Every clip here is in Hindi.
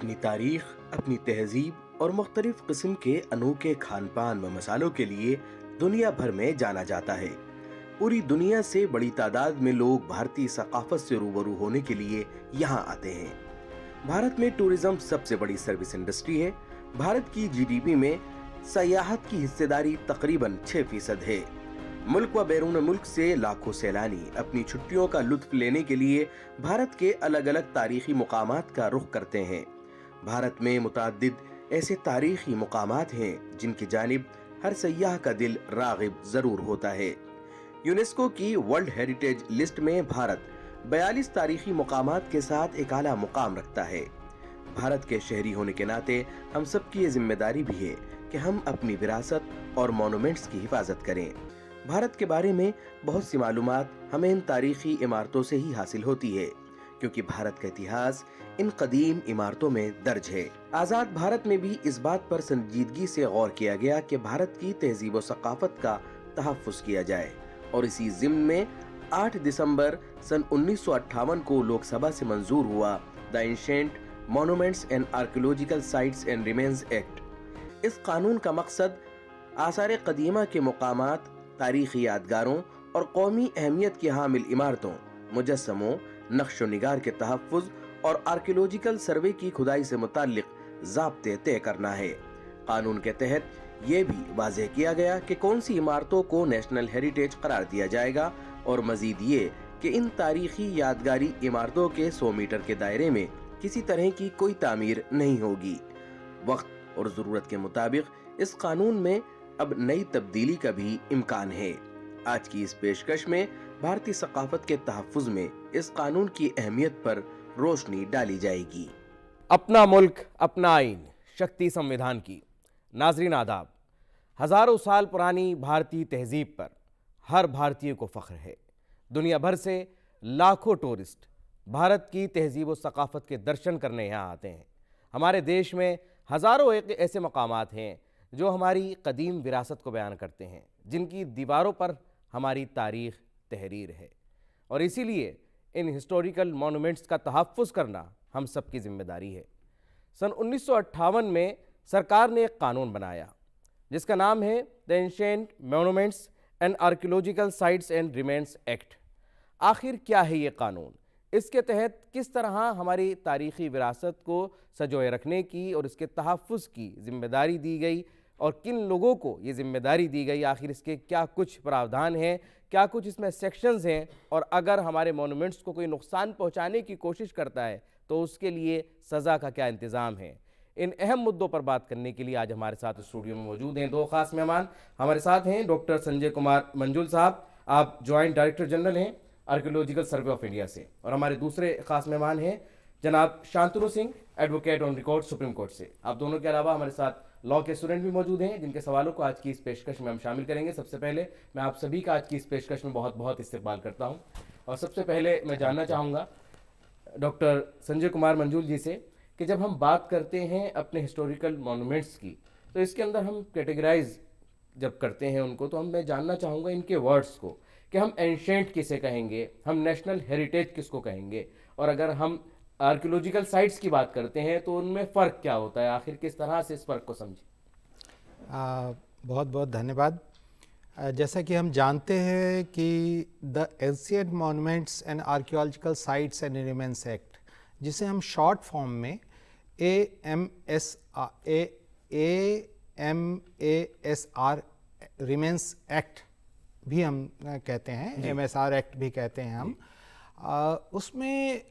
अपनी तारीख, अपनी तहजीब और मुख्तलिफ किस्म के अनोखे खान पान व मसालों के लिए दुनिया भर में जाना जाता है। पूरी दुनिया से बड़ी तादाद में लोग भारतीय सकाफत से रूबरू होने के लिए यहाँ आते हैं। भारत में टूरिज्म सबसे बड़ी सर्विस इंडस्ट्री है। भारत की जीडीपी में सयाहत की हिस्सेदारी तकरीबन 6% है। मुल्क व बैरून मुल्क से लाखों सैलानी अपनी छुट्टियों का लुत्फ लेने के लिए भारत के अलग अलग तारीखी मुकामात का रुख करते हैं। भारत में मुतअद्दिद ऐसे तारीखी मुकामात हैं जिनकी जानिब हर सयाह का दिल रागिब जरूर होता है। यूनेस्को की वर्ल्ड हेरिटेज लिस्ट में भारत 42 तारीखी मुकामात के साथ एक आला मुकाम रखता है। भारत के शहरी होने के नाते हम सबकी ये जिम्मेदारी भी है कि हम अपनी विरासत और मॉन्यूमेंट्स की हिफाजत करें। भारत के बारे में बहुत सी मालूमात हमें इन तारीखी इमारतों से ही हासिल होती है, क्योंकि भारत का इतिहास इन कदीम इमारतों में दर्ज है। आजाद भारत में भी इस बात पर संजीदगी से गौर किया गया कि भारत की तहजीब व सकाफत का तहफ़्फ़ुज़ किया जाए, और इसी ज़िम्न में 8 दिसंबर सन 1958 को लोकसभा से मंजूर हुआ the ancient monuments and archaeological sites and remains act. इस कानून का मकसद आसार कदीमा के मुकामात, तारीखी यादगारों और कौमी अहमियत की हामिल इमारतों, मुजस्समों, नक्शो निगार के तहफ़्फ़ुज़ और आर्कियोलॉजिकल सर्वे की खुदाई से मुताल्लिक ज़ाब्ते तय करना है। कानून के तहत ये भी वाज़ेह किया गया कि कौन सी इमारतों को नेशनल हेरिटेज करार दिया जाएगा, और मजीद ये कि इन तारीखी यादगारी इमारतों के 100 मीटर के दायरे में किसी तरह की कोई तामीर नहीं होगी। वक्त और ज़रूरत के मुताबिक इस कानून में अब नई तब्दीली का भी इम्कान है। आज की इस पेशकश में भारतीय सकाफत के तहफ़्फ़ुज़ में इस कानून की अहमियत पर रोशनी डाली जाएगी। अपना मुल्क अपना आइन, शक्ति संविधान की। नाज़रीन आदाब। हज़ारों साल पुरानी भारतीय तहजीब पर हर भारतीय को फ़ख्र है। दुनिया भर से लाखों टूरिस्ट भारत की तहजीब व सकाफत के दर्शन करने यहाँ आते हैं। हमारे देश में हज़ारों एक ऐसे मकामात हैं जो हमारी कदीम विरासत को बयान करते हैं, जिनकी दीवारों पर हमारी तारीख़ तहरीर है, और इसीलिए इन हिस्टोरिकल मॉन्यूमेंट्स का तहफ़्फ़ुज़ करना हम सब की जिम्मेदारी है। सन 1958 में सरकार ने एक कानून बनाया जिसका नाम है the ancient monuments and archaeological sites and remains act. आखिर क्या है ये कानून? इसके तहत किस तरह हमारी तारीख़ी विरासत को सजोए रखने की और इसके तहफ़्फ़ुज़ की जिम्मेदारी दी गई, और किन लोगों को ये जिम्मेदारी दी गई? आखिर इसके क्या कुछ प्रावधान हैं, क्या कुछ इसमें सेक्शंस हैं, और अगर हमारे मॉन्यूमेंट्स को कोई नुकसान पहुंचाने की कोशिश करता है तो उसके लिए सज़ा का क्या इंतज़ाम है? इन अहम मुद्दों पर बात करने के लिए आज हमारे साथ स्टूडियो में मौजूद हैं दो ख़ास मेहमान। हमारे साथ हैं डॉक्टर संजय कुमार मंजुल साहब, आप जॉइंट डायरेक्टर जनरल हैं आर्कियोलॉजिकल सर्वे ऑफ इंडिया से, और हमारे दूसरे खास मेहमान हैं जनाब Shantanu Singh, advocate on record supreme court से। आप दोनों के अलावा हमारे साथ लॉ के स्टूडेंट भी मौजूद हैं, जिनके सवालों को आज की इस पेशकश में हम शामिल करेंगे। सबसे पहले मैं आप सभी का आज की इस पेशकश में बहुत बहुत इस्तकबाल करता हूं, और सबसे पहले मैं जानना चाहूँगा डॉक्टर संजय कुमार मंजुल जी से कि जब हम बात करते हैं अपने हिस्टोरिकल मॉन्यूमेंट्स की, तो इसके अंदर हम कैटेगराइज जब करते हैं उनको, तो मैं जानना चाहूँगा इनके वर्ड्स को कि हम एंशिएंट किसे कहेंगे, हम नेशनल हेरिटेज किसको कहेंगे, और अगर हम आर्कियोलॉजिकल साइट्स की बात करते हैं तो उनमें फ़र्क क्या होता है? आखिर किस तरह से इस फ़र्क को समझें? बहुत बहुत धन्यवाद। जैसा कि हम जानते हैं कि the ancient monuments and archaeological sites and remains act, जिसे हम शॉर्ट फॉर्म में AMASR रिमेन्स एक्ट भी हम कहते हैं, MSR एक्ट भी कहते हैं हम। उसमें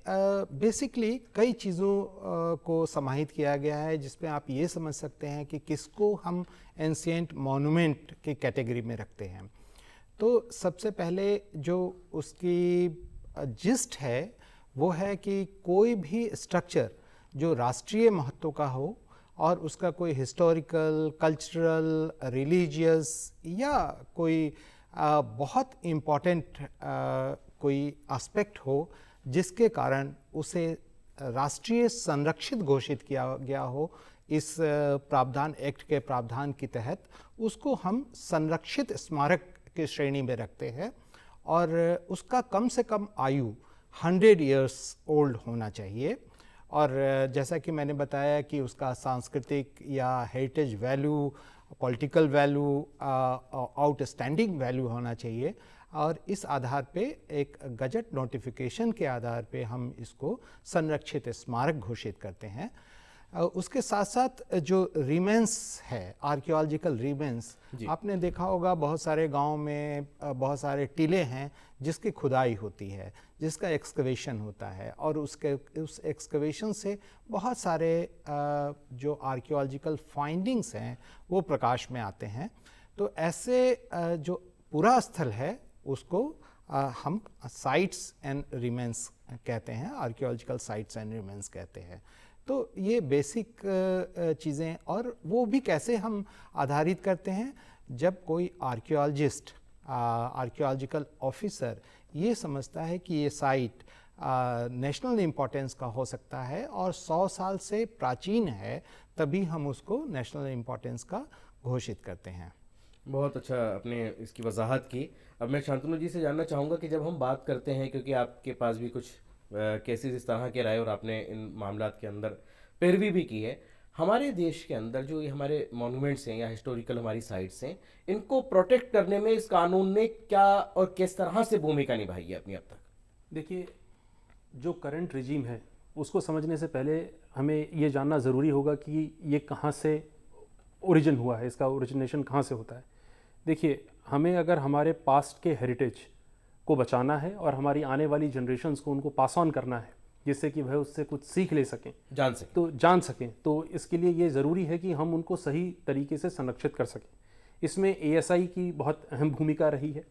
बेसिकली कई चीज़ों को समाहित किया गया है, जिसमें आप ये समझ सकते हैं कि किसको हम एंशिएंट मॉन्यूमेंट की कैटेगरी में रखते हैं। तो सबसे पहले जो उसकी जिस्ट है वो है कि कोई भी स्ट्रक्चर जो राष्ट्रीय महत्व का हो और उसका कोई हिस्टोरिकल, कल्चरल, रिलीजियस या कोई बहुत इम्पॉर्टेंट कोई एस्पेक्ट हो, जिसके कारण उसे राष्ट्रीय संरक्षित घोषित किया गया हो इस प्रावधान एक्ट के प्रावधान के तहत, उसको हम संरक्षित स्मारक की श्रेणी में रखते हैं, और उसका कम से कम आयु 100 ईयर्स ओल्ड होना चाहिए। और जैसा कि मैंने बताया कि उसका सांस्कृतिक या heritage value, political value, outstanding value होना चाहिए, और इस आधार पे एक गजट नोटिफिकेशन के आधार पे हम इसको संरक्षित स्मारक घोषित करते हैं। उसके साथ साथ जो रिमेन्स है, आर्कियोलॉजिकल रिमेन्स, आपने देखा होगा बहुत सारे गांव में बहुत सारे टीले हैं जिसकी खुदाई होती है, जिसका एक्सकवेशन होता है, और उस एक्सकवेशन से बहुत सारे जो आर्कियोलॉजिकल फाइंडिंग्स हैं वो प्रकाश में आते हैं। तो ऐसे जो पूरा स्थल है उसको हम साइट्स एंड रिमेन्स कहते हैं, आर्कियोलॉजिकल साइट्स एंड रिमेन्स कहते हैं। तो ये बेसिक चीज़ें, और वो भी कैसे हम आधारित करते हैं, जब कोई आर्कियोलॉजिस्ट, आर्कियोलॉजिकल ऑफिसर ये समझता है कि ये साइट नेशनल इम्पोर्टेंस का हो सकता है और 100 साल से प्राचीन है, तभी हम उसको नेशनल इम्पोर्टेंस का घोषित करते हैं। बहुत अच्छा आपने इसकी वजाहत की। अब मैं शांतनु जी से जानना चाहूँगा कि जब हम बात करते हैं, क्योंकि आपके पास भी कुछ केसेस इस तरह के रहे और आपने इन मामलात के अंदर पैरवी भी की है, हमारे देश के अंदर जो ये हमारे मॉन्यूमेंट्स हैं या हिस्टोरिकल हमारी साइट्स हैं, इनको प्रोटेक्ट करने में इस कानून ने क्या और किस तरह से भूमिका निभाई है अपनी अब तक? देखिए, जो करंट रिजीम है उसको समझने से पहले हमें ये जानना ज़रूरी होगा कि ये कहाँ से ओरिजिन हुआ है, इसका ओरिजिनेशन कहाँ से होता है। देखिए, हमें अगर हमारे पास्ट के हेरिटेज को बचाना है और हमारी आने वाली जनरेशन्स को उनको पास ऑन करना है, जिससे कि वह उससे कुछ सीख ले सकें, जान सकें, तो इसके लिए ये ज़रूरी है कि हम उनको सही तरीके से संरक्षित कर सकें। इसमें ASI की बहुत अहम भूमिका रही है।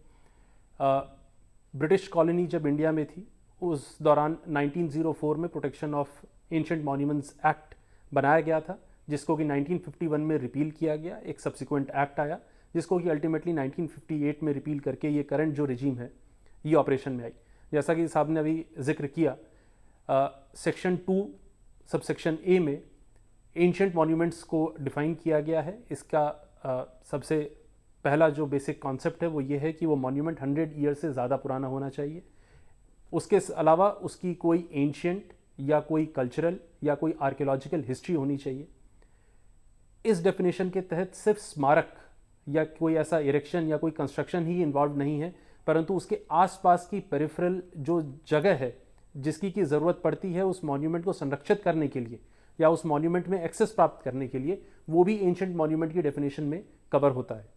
ब्रिटिश कॉलोनी जब इंडिया में थी, उस दौरान 1904 में protection of ancient monuments act बनाया गया था, जिसको कि 1951 में रिपील किया गया। एक सब्सिक्वेंट एक्ट आया जिसको कि अल्टीमेटली 1958 में रिपील करके ये करंट जो रिजीम है ये ऑपरेशन में आई। जैसा कि साहब ने अभी जिक्र किया, सेक्शन 2 सबसेक्शन A में एंशिएंट मॉन्यूमेंट्स को डिफाइन किया गया है। इसका सबसे पहला जो बेसिक कॉन्सेप्ट है वो ये है कि वो मॉन्यूमेंट 100 ईयर से ज़्यादा पुराना होना चाहिए। उसके अलावा उसकी कोई एंशिएंट या कोई कल्चरल या कोई आर्कियोलॉजिकल हिस्ट्री होनी चाहिए। इस डेफिनेशन के तहत सिर्फ स्मारक या कोई ऐसा इरेक्शन या कोई कंस्ट्रक्शन ही इन्वॉल्व नहीं है, परंतु उसके आसपास की पेरिफेरल जो जगह है जिसकी की ज़रूरत पड़ती है उस मॉन्यूमेंट को संरक्षित करने के लिए या उस मॉन्यूमेंट में एक्सेस प्राप्त करने के लिए, वो भी एंशिएंट मॉन्यूमेंट की डेफिनेशन में कवर होता है।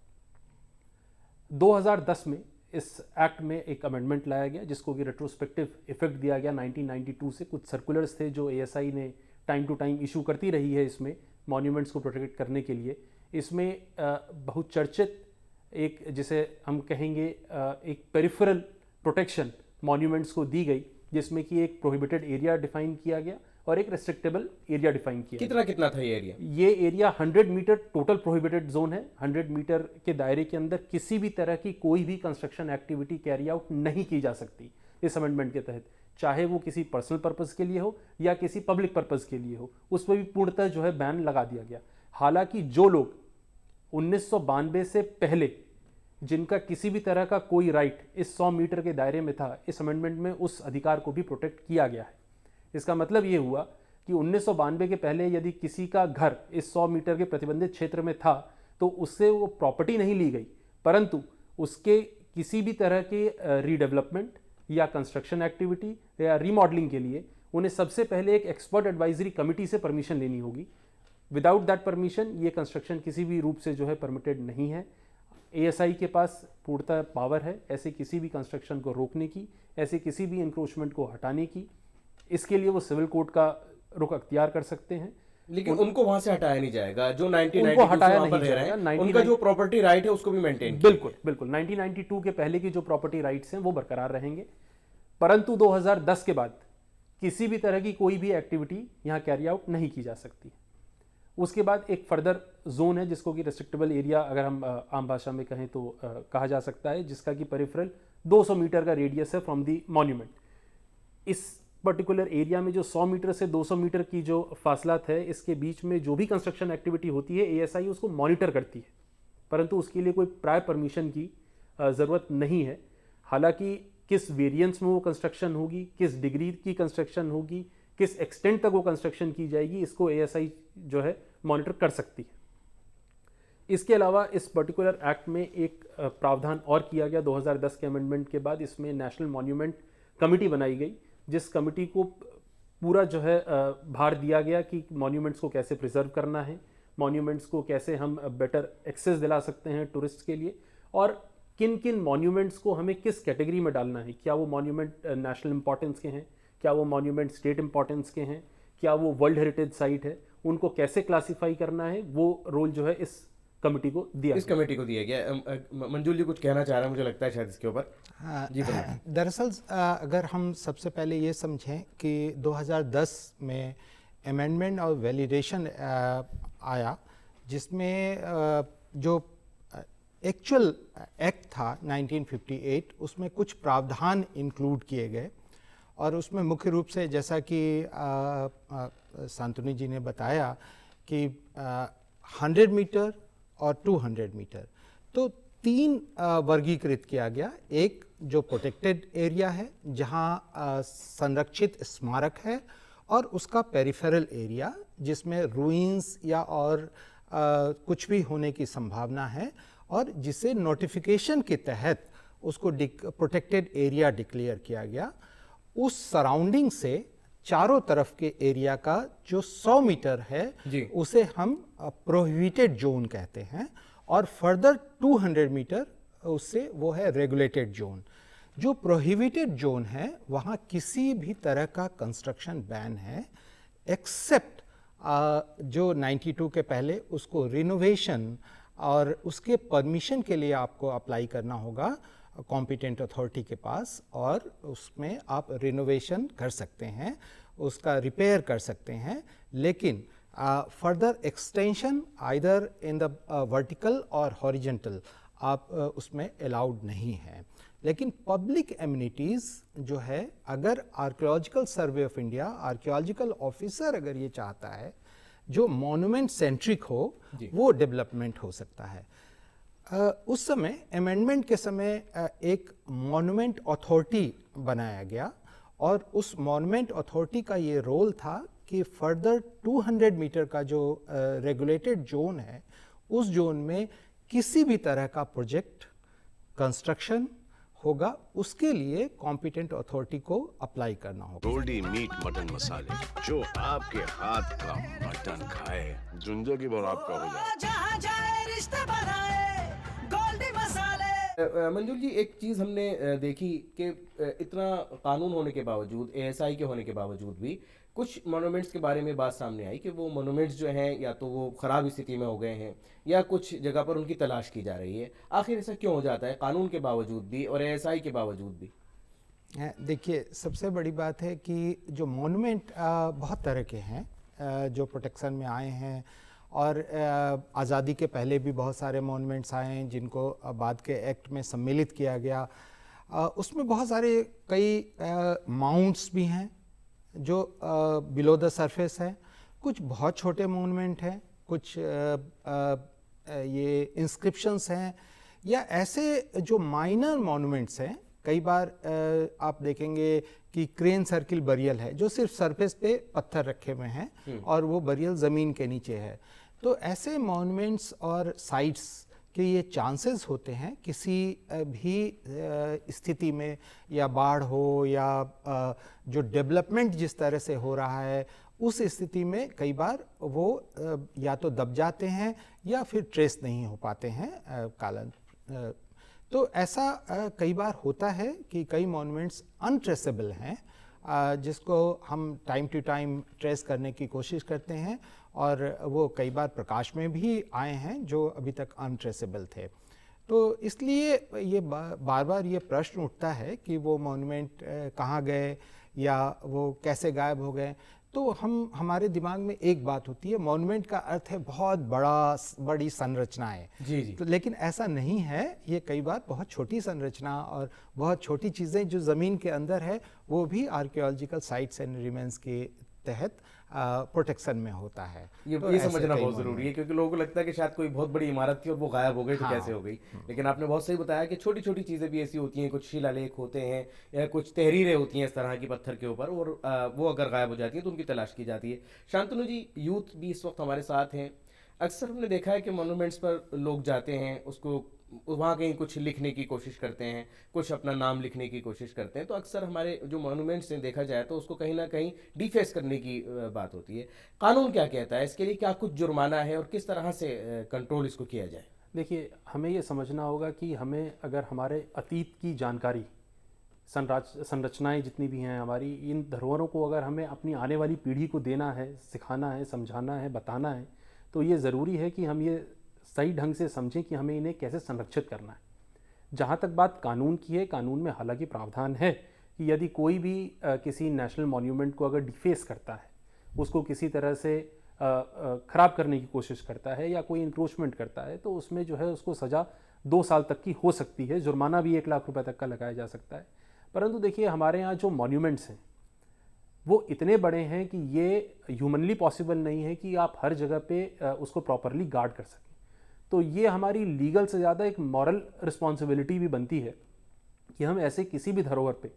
2010 में इस एक्ट में एक अमेंडमेंट लाया गया जिसको कि रेट्रोस्पेक्टिव इफेक्ट दिया गया 1992 से। कुछ सर्कुलर्स थे जो ASI ने टाइम टू टाइम इशू करती रही है इसमें मॉन्यूमेंट्स को प्रोटेक्ट करने के लिए। इसमें बहुत चर्चित एक, जिसे हम कहेंगे एक पेरिफेरल प्रोटेक्शन मॉन्यूमेंट्स को दी गई, जिसमें कि एक प्रोहिबिटेड एरिया डिफाइन किया गया और एक रेस्ट्रिक्टेबल एरिया डिफाइन किया। कितना था ये एरिया? ये area 100 metre total prohibited zone है। 100 मीटर के दायरे के अंदर किसी भी तरह की कोई भी कंस्ट्रक्शन एक्टिविटी कैरी आउट नहीं की जा सकती इस अमेंडमेंट के तहत, चाहे वो किसी पर्सनल पर्पज़ के लिए हो या किसी पब्लिक पर्पज़ के लिए हो, उस पर भी पूर्णतः जो है बैन लगा दिया गया। हालांकि जो लोग 1992 से पहले जिनका किसी भी तरह का कोई राइट इस 100 मीटर के दायरे में था, इस अमेंडमेंट में उस अधिकार को भी प्रोटेक्ट किया गया है। इसका मतलब ये हुआ कि 1992 के पहले यदि किसी का घर इस 100 मीटर के प्रतिबंधित क्षेत्र में था तो उससे वो प्रॉपर्टी नहीं ली गई, परंतु उसके किसी भी तरह के रीडेवलपमेंट या कंस्ट्रक्शन एक्टिविटी या रीमॉडलिंग के लिए उन्हें सबसे पहले एक एक्सपर्ट एडवाइजरी कमेटी से परमिशन लेनी होगी। विदाउट दैट परमिशन ये कंस्ट्रक्शन किसी भी रूप से जो है परमिटेड नहीं है। ASI के पास पूर्णतः पावर है ऐसे किसी भी कंस्ट्रक्शन को रोकने की, ऐसे किसी भी इंक्रोचमेंट को हटाने की। इसके लिए वो सिविल कोर्ट का रुख अख्तियार कर सकते हैं, लेकिन उनको वहां से हटाया नहीं जाएगा। जो 1992 उनको हटाया से नहीं रह रहे हैं, जाएगा। उनका जो प्रॉपर्टी राइट है उसको भी मेंटेन बिल्कुल बिल्कुल 1992 के पहले की जो प्रॉपर्टी राइट्स हैं वो बरकरार रहेंगे, परंतु 2010 के बाद किसी भी तरह की कोई भी एक्टिविटी यहाँ कैरी आउट नहीं की जा सकती। उसके बाद एक फर्दर जोन है जिसको कि रेस्ट्रिक्टेबल एरिया अगर हम आम भाषा में कहें तो कहा जा सकता है, जिसका कि पेरिफेरल 200 मीटर का रेडियस है फ्रॉम दी मॉन्यूमेंट। इस पर्टिकुलर एरिया में जो 100 मीटर से 200 मीटर की जो फासलात है, इसके बीच में जो भी कंस्ट्रक्शन एक्टिविटी होती है ASI उसको मॉनिटर करती है, परंतु उसके लिए कोई प्रायर परमिशन की ज़रूरत नहीं है। हालांकि किस वेरिएंस में वो कंस्ट्रक्शन होगी, किस डिग्री की कंस्ट्रक्शन होगी, किस एक्सटेंट तक वो कंस्ट्रक्शन की जाएगी, इसको एएसआई जो है मॉनिटर कर सकती है। इसके अलावा इस पर्टिकुलर एक्ट में एक प्रावधान और किया गया 2010 के अमेंडमेंट के बाद। इसमें नेशनल मॉन्यूमेंट कमेटी बनाई गई, जिस कमेटी को पूरा जो है भार दिया गया कि मॉन्यूमेंट्स को कैसे प्रिजर्व करना है, मॉन्यूमेंट्स को कैसे हम बेटर एक्सेस दिला सकते हैं टूरिस्ट के लिए, और किन किन मॉन्यूमेंट्स को हमें किस कैटेगरी में डालना है। क्या वो मॉन्यूमेंट नेशनल इंपॉर्टेंस के हैं, क्या वो मॉन्यूमेंट स्टेट इंपॉर्टेंस के हैं, क्या वो वर्ल्ड हेरिटेज साइट है, उनको कैसे क्लासीफाई करना है, वो रोल जो है इस कमेटी को दिया इस कमेटी को दिया गया। मंजूर जी कुछ कहना चाह रहे हैं, मुझे लगता है शायद इसके ऊपर। जी दरअसल अगर हम सबसे पहले ये समझें कि 2010 में अमेंडमेंट और वैलिडेशन आया, जिसमें जो एक्चुअल एक्ट था 1958, उसमें कुछ प्रावधान इंक्लूड किए गए, और उसमें मुख्य रूप से जैसा कि शांतनु जी ने बताया कि 100 मीटर और 200 मीटर, तो 3 वर्गीकृत किया गया। एक जो प्रोटेक्टेड एरिया है, जहां संरक्षित स्मारक है, और उसका पेरिफेरल एरिया जिसमें रूइंस या और कुछ भी होने की संभावना है, और जिसे नोटिफिकेशन के तहत उसको प्रोटेक्टेड एरिया डिक्लेयर किया गया। उस सराउंडिंग से चारों तरफ के एरिया का जो 100 मीटर है उसे हम प्रोहिबिटेड जोन कहते हैं, और फर्दर 200 मीटर उससे वो है रेगुलेटेड जोन। जो प्रोहिबिटेड जोन है वहाँ किसी भी तरह का कंस्ट्रक्शन बैन है, एक्सेप्ट जो 92 के पहले उसको रिनोवेशन, और उसके परमिशन के लिए आपको अप्लाई करना होगा कॉम्पिटेंट अथॉरिटी के पास, और उसमें आप रिनोवेशन कर सकते हैं, उसका रिपेयर कर सकते हैं, लेकिन further extension either in the vertical और हॉरिजेंटल आप उसमें अलाउड नहीं है। लेकिन पब्लिक एमिनिटीज़ जो है, अगर archaeological survey of India, archaeological officer अगर ये चाहता है जो मॉन्यूमेंट सेंट्रिक हो, वो डेवलपमेंट हो सकता है। उस समय अमेंडमेंट के समय एक मॉन्यूमेंट अथॉरिटी बनाया गया, और उस मॉन्यूमेंट अथॉरिटी का ये रोल था कि फर्दर 200 मीटर का जो रेगुलेटेड जोन है, उस जोन में किसी भी तरह का प्रोजेक्ट कंस्ट्रक्शन होगा, उसके लिए कॉम्पिटेंट अथॉरिटी को अप्लाई करना होगा। गोल्डी मीट मटन मसाले, जो आपके हाथ का मटन खाए जिंदगी भर आपका हो जाए। मंजूर जी, एक चीज़ हमने देखी कि इतना कानून होने के बावजूद, एएसआई के होने के बावजूद भी कुछ मोनूमेंट्स के बारे में बात सामने आई कि वो मोनूमेंट्स जो हैं या तो वो ख़राब स्थिति में हो गए हैं, या कुछ जगह पर उनकी तलाश की जा रही है। आखिर ऐसा क्यों हो जाता है, कानून के बावजूद भी और एएसआई के बावजूद भी? देखिए, सबसे बड़ी बात है कि जो मोनूमेंट बहुत तरह के हैं जो प्रोटेक्शन में आए हैं, और आज़ादी के पहले भी बहुत सारे मॉन्यूमेंट्स आए हैं जिनको बाद के एक्ट में सम्मिलित किया गया। उसमें बहुत सारे कई माउंट्स भी हैं जो बिलो द सरफेस है, कुछ बहुत छोटे मॉन्यूमेंट हैं, कुछ ये इंस्क्रिप्शंस हैं, या ऐसे जो माइनर मॉन्यूमेंट्स हैं। कई बार आप देखेंगे कि क्रेन सर्किल बरियल है जो सिर्फ सरफेस पे पत्थर रखे हुए हैं और वो बरियल ज़मीन के नीचे है। तो ऐसे मॉन्यूमेंट्स और साइट्स के ये चांसेस होते हैं किसी भी स्थिति में, या बाढ़ हो या जो डेवलपमेंट जिस तरह से हो रहा है उस स्थिति में कई बार वो या तो दब जाते हैं या फिर ट्रेस नहीं हो पाते हैं कालन। तो ऐसा कई बार होता है कि कई मॉन्यूमेंट्स अनट्रेसेबल हैं, जिसको हम टाइम टू टाइम ट्रेस करने की कोशिश करते हैं, और वो कई बार प्रकाश में भी आए हैं जो अभी तक अनट्रेसेबल थे। तो इसलिए ये बार बार ये प्रश्न उठता है कि वो मॉन्यूमेंट कहाँ गए या वो कैसे गायब हो गए। तो हमारे दिमाग में एक बात होती है, मॉन्यूमेंट का अर्थ है बहुत बड़ी संरचनाएं। जी। तो लेकिन ऐसा नहीं है, ये कई बार बहुत छोटी संरचना और बहुत छोटी चीज़ें जो ज़मीन के अंदर है वो भी आर्कियोलॉजिकल साइट्स एंड रिमेन्स के तहत प्रोटेक्शन में होता है। ये तो ये ऐसे समझना कई बहुत जरूरी है, क्योंकि लोगों को लगता है कि शायद कोई बहुत बड़ी इमारत थी और वो गायब हो गई तो कैसे हो गई। लेकिन आपने बहुत सही बताया कि छोटी छोटी चीज़ें भी ऐसी होती हैं, कुछ शिलालेख होते हैं या कुछ तहरीरें होती हैं इस तरह की पत्थर के ऊपर, और वो अगर गायब हो जाती हैं तो उनकी तलाश की जाती है। शांतनु जी, यूथ भी इस वक्त हमारे साथ हैं। अक्सर हमने देखा है कि मॉन्यूमेंट्स पर लोग जाते हैं, उसको वहाँ कहीं कुछ लिखने की कोशिश करते हैं, कुछ अपना नाम लिखने की कोशिश करते हैं, तो अक्सर हमारे जो मॉन्यूमेंट्स हैं देखा जाए तो उसको कहीं ना कहीं डिफेस करने की बात होती है। कानून क्या कहता है इसके लिए? क्या कुछ जुर्माना है और किस तरह से कंट्रोल इसको किया जाए? देखिए, हमें ये समझना होगा कि हमें अगर हमारे अतीत की जानकारी, संरचनाएं जितनी भी हैं हमारी, इन धरोहरों को अगर हमें अपनी आने वाली पीढ़ी को देना है, सिखाना है, समझाना है, बताना है, तो ये ज़रूरी है कि हम ये सही ढंग से समझें कि हमें इन्हें कैसे संरक्षित करना है। जहाँ तक बात कानून की है, कानून में हालांकि प्रावधान है कि यदि कोई भी किसी नेशनल मॉन्यूमेंट को अगर डिफेस करता है, उसको किसी तरह से ख़राब करने की कोशिश करता है या कोई इंक्रोचमेंट करता है, तो उसमें जो है उसको सज़ा 2 साल तक की हो सकती है, जुर्माना भी 1 लाख रुपए तक का लगाया जा सकता है। परंतु देखिए, हमारे यहाँ जो मॉन्यूमेंट्स हैं वो इतने बड़े हैं कि ये ह्यूमनली पॉसिबल नहीं है कि आप हर जगह पे उसको प्रॉपरली गार्ड कर सकें। तो ये हमारी लीगल से ज़्यादा एक मॉरल रिस्पॉन्सिबिलिटी भी बनती है कि हम ऐसे किसी भी धरोहर पे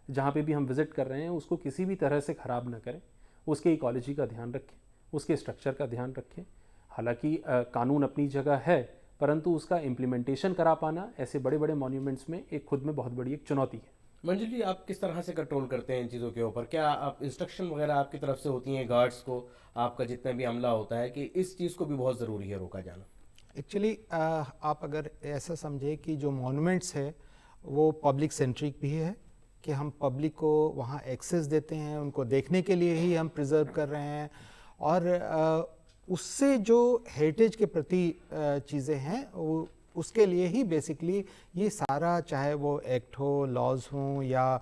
जहाँ पे भी हम विज़िट कर रहे हैं उसको किसी भी तरह से ख़राब ना करें, उसके इकोलॉजी का ध्यान रखें, उसके स्ट्रक्चर का ध्यान रखें। हालांकि कानून अपनी जगह है, परंतु उसका इम्प्लीमेंटेशन करा पाना ऐसे बड़े बड़े मॉन्यूमेंट्स में एक खुद में बहुत बड़ी एक चुनौती है। मंजुल जी, आप किस तरह से कंट्रोल करते हैं इन चीज़ों के ऊपर? क्या आप इंस्ट्रक्शन वगैरह आपकी तरफ से होती हैं गार्ड्स को, आपका जितना भी अमला होता है, कि इस चीज़ को भी बहुत ज़रूरी है रोका जाना? एक्चुअली आप अगर ऐसा समझे कि जो मॉन्यूमेंट्स है वो पब्लिक सेंट्रिक भी है, कि हम पब्लिक को वहाँ एक्सेस देते हैं, उनको देखने के लिए ही हम प्रिजर्व कर रहे हैं, और उससे जो हेरिटेज के प्रति चीज़ें हैं वो उसके लिए ही बेसिकली ये सारा, चाहे वो एक्ट हो, लॉज हों, या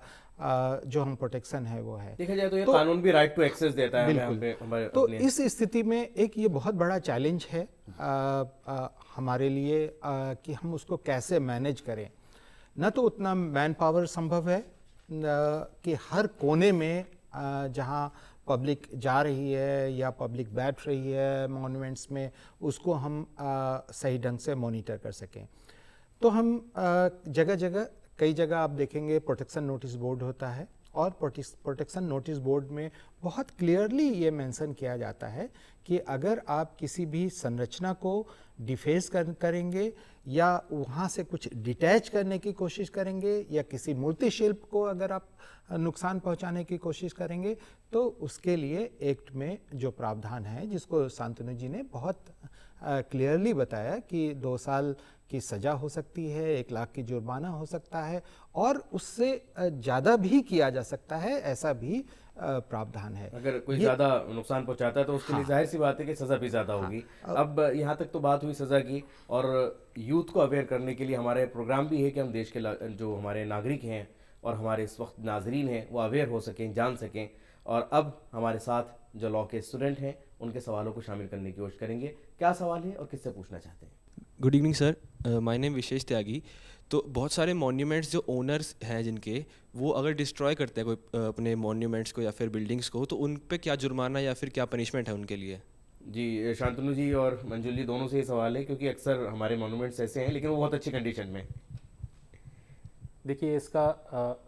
जो हम प्रोटेक्शन है वो है। देखा जाए तो ये कानून भी राइट टू एक्सेस देता है हमें तो इस स्थिति में एक ये बहुत बड़ा चैलेंज है हमारे लिए कि हम उसको कैसे मैनेज करें। न तो उतना मैन पावर संभव है कि हर कोने में जहाँ पब्लिक जा रही है या पब्लिक बैठ रही है मॉन्यूमेंट्स में, उसको हम सही ढंग से मॉनिटर कर सकें। तो हम जगह जगह, कई जगह आप देखेंगे प्रोटेक्शन नोटिस बोर्ड होता है, और प्रोटेक्शन नोटिस बोर्ड में बहुत क्लियरली ये मेंशन किया जाता है कि अगर आप किसी भी संरचना को डिफेस करेंगे या वहाँ से कुछ डिटैच करने की कोशिश करेंगे या किसी मूर्ति शिल्प को अगर आप नुकसान पहुँचाने की कोशिश करेंगे, तो उसके लिए एक्ट में जो प्रावधान है, जिसको शांतनु जी ने बहुत क्लियरली बताया कि 2 साल की सज़ा हो सकती है, 1 लाख की जुर्माना हो सकता है, और उससे ज़्यादा भी किया जा सकता है, ऐसा भी प्रावधान है। अगर कोई ज़्यादा नुकसान पहुंचाता है तो उसके लिए जाहिर सी बात है कि सज़ा भी ज़्यादा होगी। अब यहाँ तक तो बात हुई सज़ा की, और यूथ को अवेयर करने के लिए हमारे प्रोग्राम भी है कि हम देश के जो हमारे नागरिक हैं और हमारे इस वक्त नाजरीन हैं वो अवेयर हो सकें, जान सकें। और अब हमारे साथ जो लॉ के स्टूडेंट हैं उनके सवालों को शामिल करने की कोशिश करेंगे। क्या सवाल है और किससे पूछना चाहते हैं? Good evening sir, my name Vishesh Tyagi. तो बहुत सारे मॉन्यूमेंट्स जो ओनर्स हैं जिनके, वो अगर डिस्ट्रॉय करते हैं कोई अपने मॉन्यूमेंट्स को या फिर बिल्डिंग्स को, तो उन पे क्या जुर्माना या फिर क्या पनिशमेंट है उनके लिए? जी, शांतनु जी और मंजुल जी दोनों से ये सवाल है, क्योंकि अक्सर हमारे मॉन्यूमेंट्स ऐसे हैं लेकिन वो बहुत अच्छी कंडीशन में। देखिए, इसका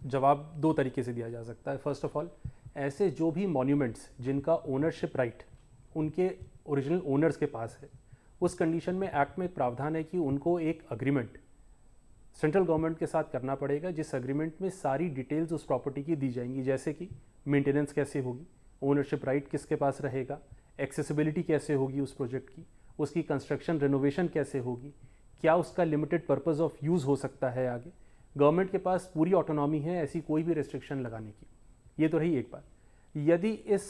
जवाब 2 तरीके से दिया जा सकता है। फर्स्ट ऑफ ऑल, ऐसे जो भी मॉन्यूमेंट्स जिनका ओनरशिप राइट उनके ओरिजिनल ओनर्स के पास है, उस कंडीशन में एक्ट में एक प्रावधान है कि उनको एक अग्रीमेंट सेंट्रल गवर्नमेंट के साथ करना पड़ेगा, जिस अग्रीमेंट में सारी डिटेल्स उस प्रॉपर्टी की दी जाएंगी, जैसे कि मेंटेनेंस कैसे होगी, ओनरशिप राइट किसके पास रहेगा, एक्सेसिबिलिटी कैसे होगी उस प्रोजेक्ट की, उसकी कंस्ट्रक्शन रिनोवेशन कैसे होगी, क्या उसका लिमिटेड पर्पस ऑफ यूज़ हो सकता है आगे। गवर्नमेंट के पास पूरी ऑटोनॉमी है ऐसी कोई भी रिस्ट्रिक्शन लगाने की। ये तो रही एक बात। यदि इस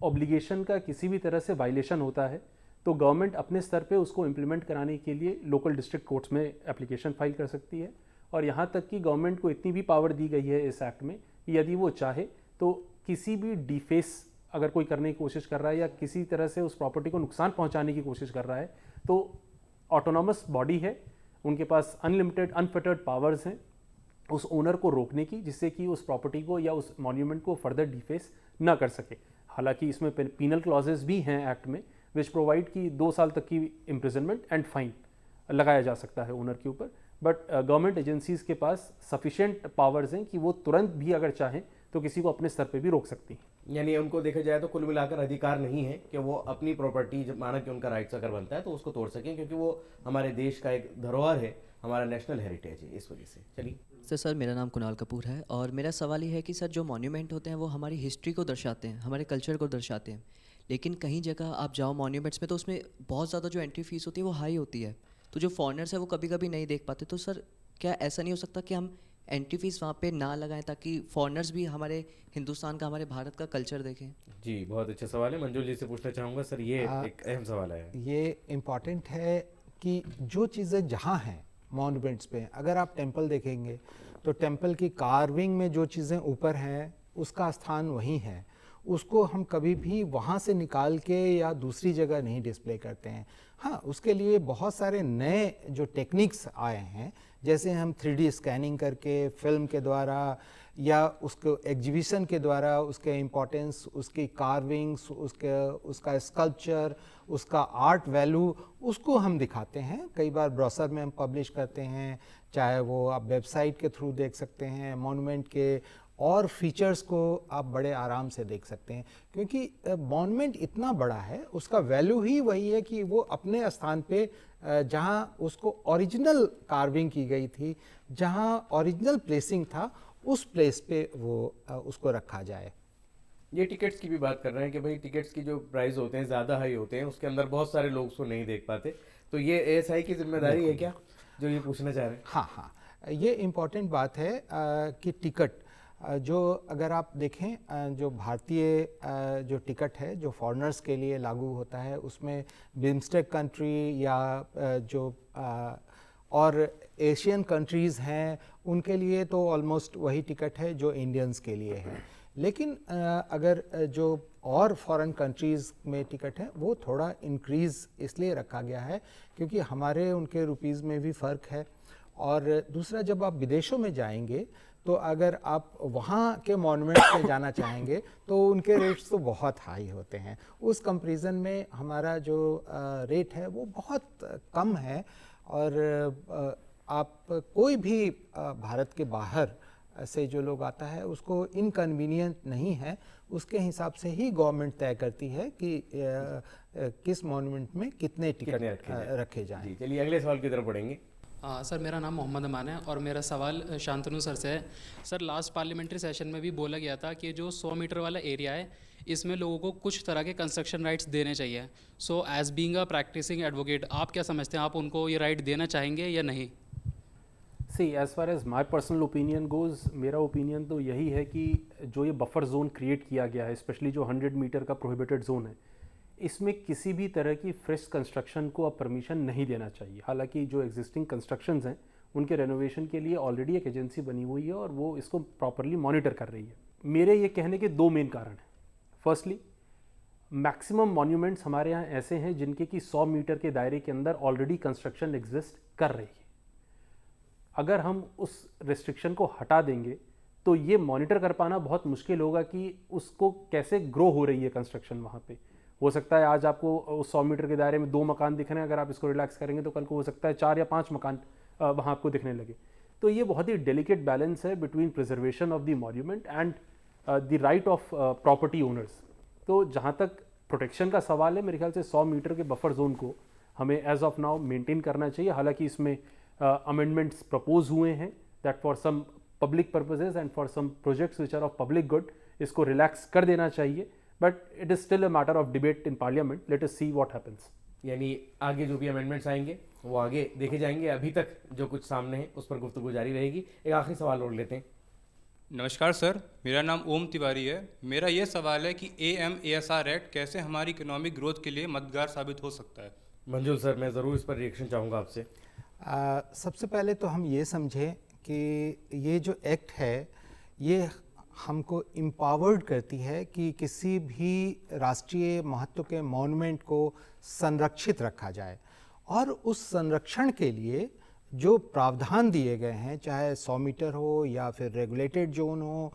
ऑब्लिगेशन का किसी भी तरह से वायलेशन होता है तो गवर्नमेंट अपने स्तर पे उसको इम्प्लीमेंट कराने के लिए लोकल डिस्ट्रिक्ट कोर्ट्स में एप्लीकेशन फाइल कर सकती है। और यहाँ तक कि गवर्नमेंट को इतनी भी पावर दी गई है इस एक्ट में, यदि वो चाहे तो किसी भी डिफेस अगर कोई करने की कोशिश कर रहा है या किसी तरह से उस प्रॉपर्टी को नुकसान पहुँचाने की कोशिश कर रहा है, तो ऑटोनॉमस बॉडी है, उनके पास अनलिमिटेड अनफिटर्ड पावर्स हैं उस ओनर को रोकने की, जिससे कि उस प्रॉपर्टी को या उस मॉन्यूमेंट को फर्दर डिफेस ना कर सके। हालांकि इसमें पीनल क्लॉजेस भी हैं एक्ट में विच प्रोवाइड कि 2 साल तक की इम्प्रिजनमेंट एंड फाइन लगाया जा सकता है ओनर के ऊपर। बट गवर्नमेंट एजेंसीज़ के पास सफिशिएंट पावर्स हैं कि वो तुरंत भी अगर चाहें तो किसी को अपने स्तर पे भी रोक सकती हैं। यानी उनको देखा जाए तो कुल मिलाकर अधिकार नहीं है कि वो अपनी प्रॉपर्टी, जब माना कि उनका राइट्स अगर बनता है तो उसको तोड़ सकें, क्योंकि वो हमारे देश का एक धरोहर है, हमारा नेशनल हेरिटेज है, इस वजह से। चलिए सर मेरा नाम कुणाल कपूर है और मेरा सवाल ये है कि सर जो मॉन्यूमेंट होते हैं वो हमारी हिस्ट्री को दर्शाते हैं, हमारे कल्चर को दर्शाते हैं, लेकिन कहीं जगह आप जाओ मॉन्यूमेंट्स में तो उसमें बहुत ज़्यादा जो एंट्री फीस होती है वो हाई होती है, तो जो फॉरेनर्स है वो कभी कभी नहीं देख पाते। तो सर क्या ऐसा नहीं हो सकता कि हम एंट्री फीस वहाँ पे ना लगाएं ताकि फॉरेनर्स भी हमारे हिंदुस्तान का, हमारे भारत का कल्चर देखें? जी, बहुत अच्छा सवाल है। मंजुल जी से पूछना चाहूँगा सर, ये एक अहम सवाल है। ये इम्पॉर्टेंट है कि जो चीज़ें जहाँ हैं मॉन्यूमेंट्स पे, अगर आप टेंपल देखेंगे तो टेंपल की कार्विंग में जो चीज़ें ऊपर हैं उसका स्थान वहीं है, उसको हम कभी भी वहाँ से निकाल के या दूसरी जगह नहीं डिस्प्ले करते हैं। हाँ, उसके लिए बहुत सारे नए जो टेक्निक्स आए हैं, जैसे हम 3D स्कैनिंग करके फिल्म के द्वारा या उसको एग्जीबिशन के द्वारा उसके इम्पोर्टेंस, उसकी कार्विंग्स, उसका स्कल्पचर, उसका आर्ट वैल्यू, उसको हम दिखाते हैं। कई बार ब्रोशर में हम पब्लिश करते हैं, चाहे वो आप वेबसाइट के थ्रू देख सकते हैं, मॉन्यूमेंट के और फीचर्स को आप बड़े आराम से देख सकते हैं, क्योंकि मॉन्यूमेंट इतना बड़ा है, उसका वैल्यू ही वही है कि वो अपने स्थान पे जहाँ उसको ओरिजिनल कार्विंग की गई थी, जहाँ ओरिजिनल प्लेसिंग था, उस प्लेस पे वो उसको रखा जाए। ये टिकट्स की भी बात कर रहे हैं कि भाई टिकट्स की जो प्राइस होते हैं ज़्यादा हाई होते हैं, उसके अंदर बहुत सारे लोग उसको नहीं देख पाते, तो ये एएसआई की जिम्मेदारी है क्या, जो ये पूछना चाह रहे हैं? हाँ, ये इम्पॉर्टेंट बात है कि टिकट जो अगर आप देखें, जो भारतीय जो टिकट है जो फॉरेनर्स के लिए लागू होता है, उसमें बिम्स्टेक कंट्री या जो और एशियन कंट्रीज़ हैं उनके लिए तो ऑलमोस्ट वही टिकट है जो इंडियंस के लिए है। लेकिन अगर जो और फॉरेन कंट्रीज़ में टिकट है वो थोड़ा इंक्रीज़ इसलिए रखा गया है क्योंकि हमारे उनके रुपीज़ में भी फ़र्क है। और दूसरा, जब आप विदेशों में जाएंगे तो अगर आप वहाँ के मॉन्यूमेंट में जाना चाहेंगे तो उनके रेट्स तो बहुत हाई होते हैं। उस कंपैरिजन में हमारा जो रेट है वो बहुत कम है। और आप कोई भी भारत के बाहर से जो लोग आता है उसको इनकन्वीनियंट नहीं है, उसके हिसाब से ही गवर्नमेंट तय करती है कि किस मॉन्यूमेंट में कितने टिकट रखे जाएं। चलिए अगले सवाल की तरफ बढ़ेंगे। सर मेरा नाम मोहम्मद अमान है और मेरा सवाल शांतनु सर से है। सर लास्ट पार्लियामेंट्री सेशन में भी बोला गया था कि जो 100 मीटर वाला एरिया है इसमें लोगों को कुछ तरह के कंस्ट्रक्शन राइट्स देने चाहिए। So as being a practising advocate, आप क्या समझते हैं, आप उनको ये राइट देना चाहेंगे या नहीं? See as far as my personal opinion goes, मेरा ओपिनियन तो यही है कि जो ये बफर जोन क्रिएट किया गया है, स्पेशली जो 100 मीटर का प्रोहिबिटेड जोन है, इसमें किसी भी तरह की फ्रेश कंस्ट्रक्शन को अब परमिशन नहीं देना चाहिए। हालांकि जो एग्जिस्टिंग कंस्ट्रक्शंस हैं उनके रेनोवेशन के लिए ऑलरेडी एक एजेंसी बनी हुई है और वो इसको प्रॉपरली मॉनिटर कर रही है। मेरे ये कहने के 2 मेन कारण हैं। फर्स्टली, मैक्सिमम मॉन्यूमेंट्स हमारे यहाँ ऐसे हैं जिनके कि 100 मीटर के दायरे के अंदर ऑलरेडी कंस्ट्रक्शन एग्जिस्ट कर रही है। अगर हम उस रिस्ट्रिक्शन को हटा देंगे तो ये मॉनिटर कर पाना बहुत मुश्किल होगा कि उसको कैसे ग्रो हो रही है कंस्ट्रक्शन वहाँ पे। हो सकता है आज आपको उस 100 मीटर के दायरे में 2 मकान दिख रहे हैं, अगर आप इसको रिलैक्स करेंगे तो कल को हो सकता है 4 या 5 मकान वहाँ आपको दिखने लगे। तो ये बहुत ही डेलिकेट बैलेंस है between preservation of the monument and the right of property owners. तो जहाँ तक प्रोटेक्शन का सवाल है, मेरे ख्याल से 100 मीटर के बफर जोन को हमें एज ऑफ नाउ मेंटेन करना चाहिए। हालांकि इसमें अमेंडमेंट्स प्रपोज हुए हैं that for some public purposes and for some projects which are of public good इसको रिलैक्स कर देना चाहिए, but it is still a matter of debate in parliament. Let us see what happens. यानी आगे जो भी अमेंडमेंट्स आएंगे वो आगे देखे जाएंगे, अभी तक जो कुछ सामने है उस पर गुफ्तगू जारी रहेगी। एक आखिरी सवाल और लेते हैं। नमस्कार सर, मेरा नाम ओम तिवारी है। मेरा ये सवाल है कि AMASR एक्ट कैसे हमारी इकोनॉमिक ग्रोथ के लिए मददगार साबित हो सकता है? मंजुल सर, मैं ज़रूर इस पर रिएक्शन चाहूँगा आपसे। सबसे पहले तो हम ये समझें कि ये जो एक्ट है ये हमको एम्पावर्ड करती है कि किसी भी राष्ट्रीय महत्व के मॉन्यूमेंट को संरक्षित रखा जाए, और उस संरक्षण के लिए जो प्रावधान दिए गए हैं, चाहे 100 मीटर हो या फिर रेगुलेटेड जोन हो,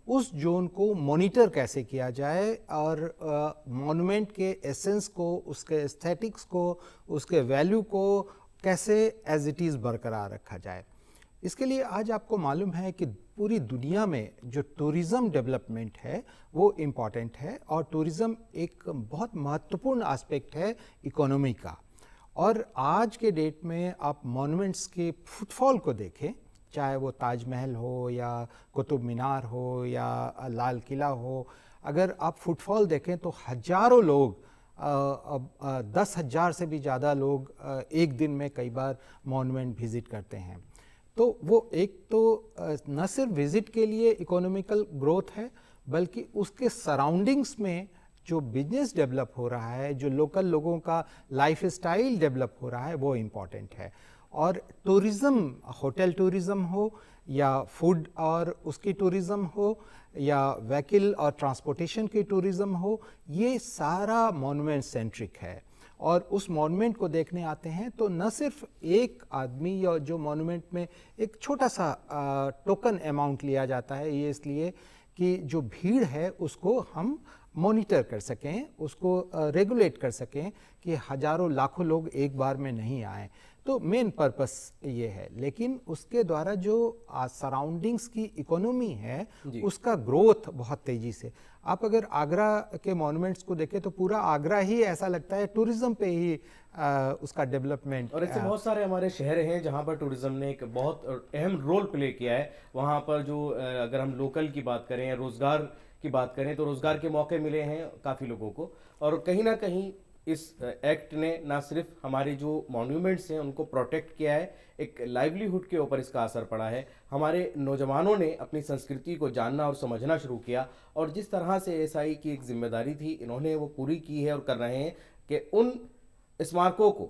उस जोन को मॉनिटर कैसे किया जाए और मॉन्यूमेंट के एसेंस को, उसके एस्थेटिक्स को, उसके वैल्यू को कैसे एज इट इज़ बरकरार रखा जाए। इसके लिए आज आपको मालूम है कि पूरी दुनिया में जो टूरिज़्म डेवलपमेंट है वो इम्पॉर्टेंट है, और टूरिज़्म एक बहुत महत्वपूर्ण एस्पेक्ट है इकोनॉमी का। और आज के डेट में आप मॉन्यूमेंट्स के फुटफॉल को देखें, चाहे वो ताजमहल हो या कुतुब मीनार हो या लाल किला हो, अगर आप फुटफॉल देखें तो हजारों लोग 10,000 से भी ज़्यादा लोग एक दिन में कई बार मॉन्यूमेंट विज़िट करते हैं। तो वो एक तो न सिर्फ विज़िट के लिए इकोनॉमिकल ग्रोथ है, बल्कि उसके सराउंडिंग्स में जो बिजनेस डेवलप हो रहा है, जो लोकल लोगों का लाइफ स्टाइल डेवलप हो रहा है, वो इम्पॉर्टेंट है। और टूरिज़्म, होटल टूरिज़्म हो या फूड और उसकी टूरिज़्म हो या व्हीकल और ट्रांसपोर्टेशन की टूरिज़्म हो, ये सारा मॉन्यूमेंट सेंट्रिक है। और उस मॉन्यूमेंट को देखने आते हैं तो न सिर्फ एक आदमी या जो मॉन्यूमेंट में एक छोटा सा टोकन अमाउंट लिया जाता है, ये इसलिए कि जो भीड़ है उसको हम मॉनिटर कर सकें, उसको रेगुलेट कर सकें कि हजारों लाखों लोग एक बार में नहीं आएँ। तो मेन पर्पस ये है, लेकिन उसके द्वारा जो सराउंडिंग्स की इकोनॉमी है उसका ग्रोथ बहुत तेज़ी से। आप अगर आगरा के मॉन्यूमेंट्स को देखें तो पूरा आगरा ही ऐसा लगता है टूरिज़्म पे ही उसका डेवलपमेंट। और ऐसे बहुत सारे हमारे शहर हैं जहाँ पर टूरिज़्म ने एक बहुत अहम रोल प्ले किया है। वहाँ पर जो अगर हम लोकल की बात करें या रोज़गार की बात करें तो रोज़गार के मौके मिले हैं काफ़ी लोगों को। और कहीं ना कहीं इस एक्ट ने ना सिर्फ हमारे जो मॉन्यूमेंट्स हैं उनको प्रोटेक्ट किया है, एक लाइवलीहुड के ऊपर इसका असर पड़ा है। हमारे नौजवानों ने अपनी संस्कृति को जानना और समझना शुरू किया, और जिस तरह से एएसआई की एक जिम्मेदारी थी इन्होंने वो पूरी की है और कर रहे हैं कि उन स्मारकों को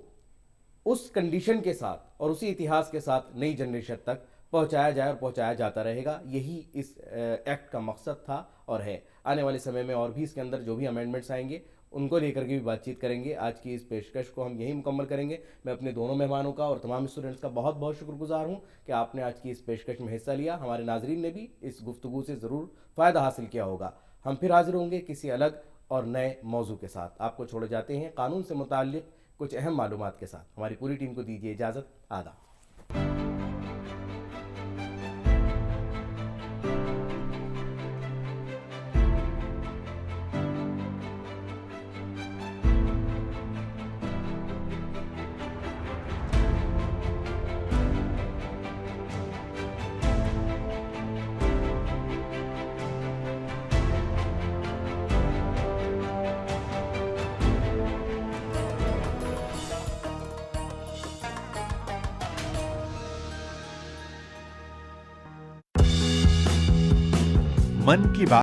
उस कंडीशन के साथ और उसी इतिहास के साथ नई जनरेशन तक पहुंचाया जाए और पहुंचाया जाता रहेगा। यही इस एक्ट का मकसद था और है। आने वाले समय में और भी इसके अंदर जो भी अमेंडमेंट्स आएंगे उनको लेकर के भी बातचीत करेंगे। आज की इस पेशकश को हम यही मुकम्मल करेंगे। मैं अपने दोनों मेहमानों का और तमाम स्टूडेंट्स का बहुत बहुत शुक्रगुजार हूं कि आपने आज की इस पेशकश में हिस्सा लिया। हमारे नाजरीन ने भी इस गुफ्तगू से ज़रूर फ़ायदा हासिल किया होगा। हम फिर हाजिर होंगे किसी अलग और नए मौजू के साथ। आपको छोड़े जाते हैं कानून से मुताल्लिक़ कुछ अहम मालूमात के साथ। हमारी पूरी टीम को दीजिए इजाज़त। आदाब। मन की बात।